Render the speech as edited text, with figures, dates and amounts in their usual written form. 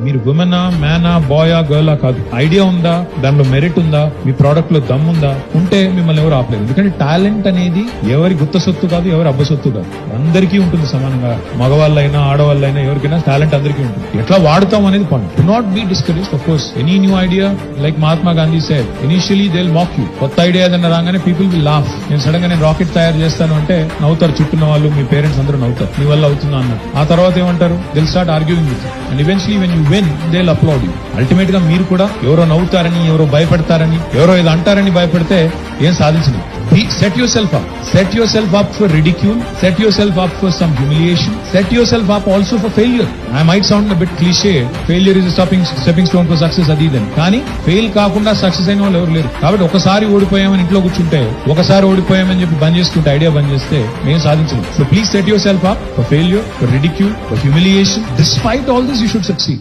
మీరు ఉమెనా, మ్యానా, బాయా, గర్లా కాదు. ఐడియా ఉందా, దానిలో మెరిట్ ఉందా, మీ ప్రోడక్ట్ లో దమ్ ఉందా, ఉంటే మిమ్మల్ని ఎవరు ఆపలేదు. ఎందుకంటే టాలెంట్ అనేది ఎవరి గుత్త సొత్తు కాదు, ఎవరి అబ్బ సొత్తు కాదు. అందరికీ ఉంటుంది సమానంగా. మగవాళ్ళైనా ఆడవాళ్ళైనా ఎవరికైనా టాలెంట్ అందరికీ ఉంటుంది. ఎట్లా వాడుతాం అనేది point. Do not be discouraged. Of course any new idea, like Mahatma Gandhi said, initially they will mock you. కొత్త ఐడియా ఏదైనా రాగానే పీపుల్ విల్ లాఫ్. నేను సడన్ గా నేను రాకెట్ తయారు చేస్తాను అంటే నవ్వుతారు, చుట్టూ వాళ్ళు, మీ పేరెంట్స్ అందరూ నవ్వుతారు, నీ వల్ల అవుతుందా అన్నారు. ఆ తర్వాత ఏమంటారు, they will start arguing with you and eventually when you win they will applaud you. Ultimate గా మీరు కూడా ఎవరో నవ్వుతారని, ఎవరో భయపెడతారని, ఎవరో ఏదో అంటారని భయపెడితే ఏం సాధించలేదు. Set yourself up. Set yourself up for ridicule. Set yourself up for some humiliation. Set yourself up also for failure. I might sound a bit cliche. Failure is a stepping stone for success. అది ఇదని. కానీ fail కాకుండా success అయిన వాళ్ళు ఎవరు లేరు. కాబట్టి ఒకసారి ఓడిపోయామని ఇంట్లో కూర్చుంటే, ఒకసారి ఓడిపోయామని చెప్పి బంద్ చేసుకుంటే, ఐడియా బంద్ చేస్తే మేము సాధించలేదు. So please set yourself up for failure, for ridicule, for humiliation. Despite all this, you should succeed.